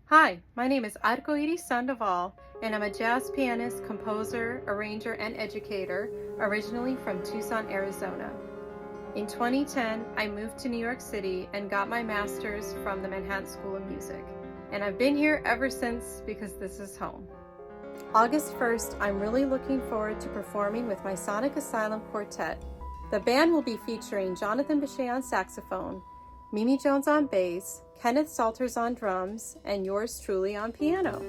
Hi, my name is Arcoiris Sandoval, and I'm a jazz pianist, composer, arranger, and educator, originally from Tucson, Arizona. In 2010, I moved to New York City and got my master's from the Manhattan School of Music. And I've been here ever since because this is home. August 1st, I'm really looking forward to performing with my Sonic Asylum Quartet. The band will be featuring Jonathan Beshay on saxophone, Mimi Jones on bass, Kenneth Salters on drums, and yours truly on piano.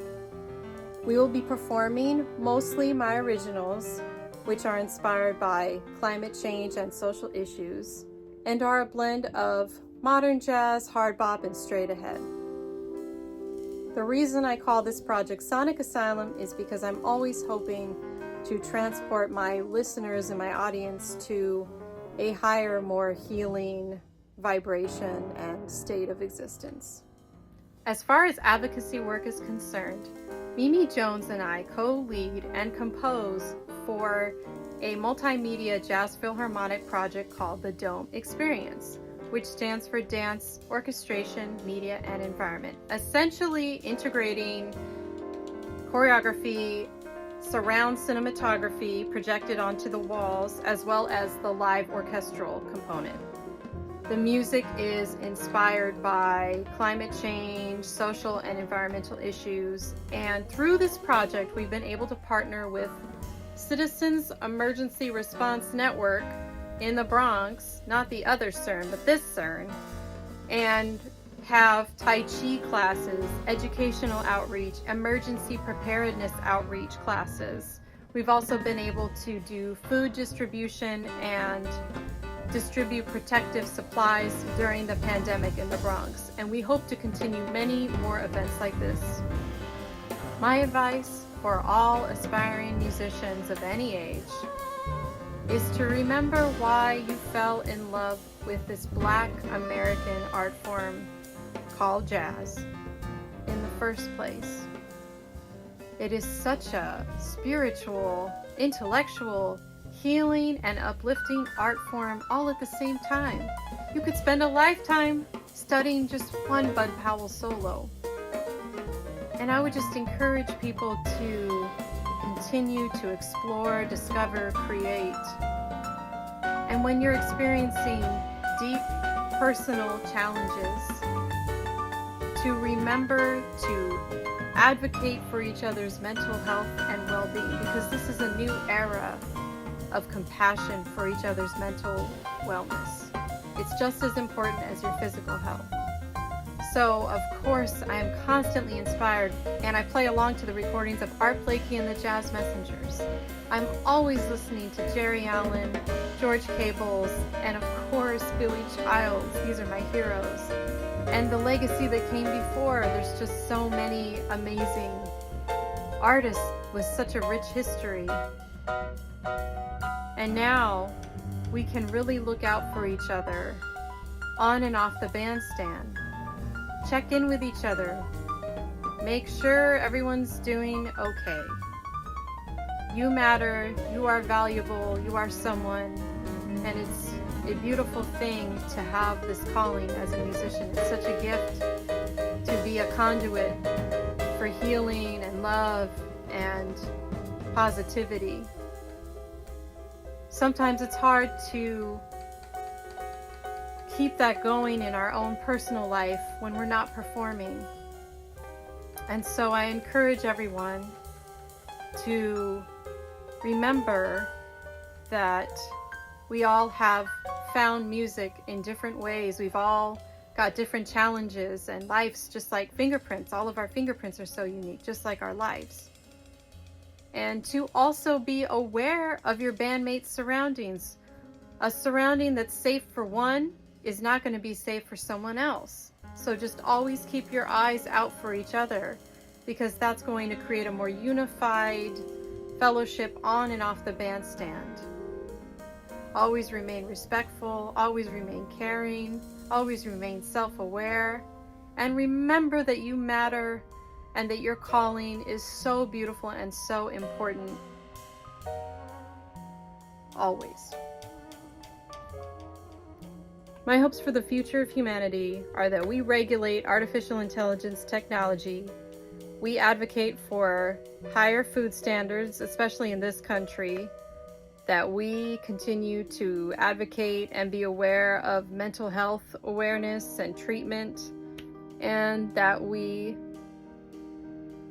We will be performing mostly my originals, which are inspired by climate change and social issues, and are a blend of modern jazz, hard bop, and straight ahead. The reason I call this project Sonic Asylum is because I'm always hoping to transport my listeners and my audience to a higher, more healing vibration and state of existence. As far as advocacy work is concerned, Mimi Jones and I co-lead and compose for a multimedia jazz philharmonic project called the D.O.M.E Experience, which stands for Dance, Orchestration, Media, and Environment, essentially integrating choreography, surround cinematography projected onto the walls, as well as the live orchestral component. The music is inspired by climate change, social and environmental issues, and through this project we've been able to partner with Citizens Emergency Response Network in the Bronx, not the other CERN, but this CERN, and have Tai Chi classes, educational outreach, emergency preparedness outreach classes. We've also been able to do food distribution and distribute protective supplies during the pandemic in the Bronx, and we hope to continue many more events like this. My advice for all aspiring musicians of any age is to remember why you fell in love with this Black American art form called jazz in the first place. It is such a spiritual, intellectual, healing, and uplifting art form all at the same time. You could spend a lifetime studying just one Bud Powell solo. And I would just encourage people to continue to explore, discover, create. And when you're experiencing deep personal challenges, to remember to advocate for each other's mental health and well-being, because this is a new era of compassion for each other's mental wellness. It's just as important as your physical health. So, of course, I am constantly inspired, and I play along to the recordings of Art Blakey and the Jazz Messengers. I'm always listening to Jerry Allen, George Cables, and of course, Billy Childs. These are my heroes. And the legacy that came before, there's just so many amazing artists with such a rich history. And now we can really look out for each other on and off the bandstand. Check in with each other. Make sure everyone's doing okay. You matter, you are valuable, you are someone, and it's a beautiful thing to have this calling as a musician. It's such a gift to be a conduit for healing and love and positivity. Sometimes it's hard to keep that going in our own personal life when we're not performing. And so I encourage everyone to remember that we all have found music in different ways. We've all got different challenges, and life's just like fingerprints. All of our fingerprints are so unique, just like our lives. And to also be aware of your bandmates' surroundings. A surrounding that's safe for one is not going to be safe for someone else. So just always keep your eyes out for each other, because that's going to create a more unified fellowship on and off the bandstand. Always remain respectful, always remain caring, always remain self-aware, and remember that you matter and that your calling is so beautiful and so important. Always. My hopes for the future of humanity are that we regulate artificial intelligence technology, we advocate for higher food standards, especially in this country, that we continue to advocate and be aware of mental health awareness and treatment, and that we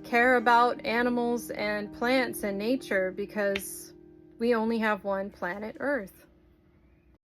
care about animals and plants and nature, because we only have one planet Earth.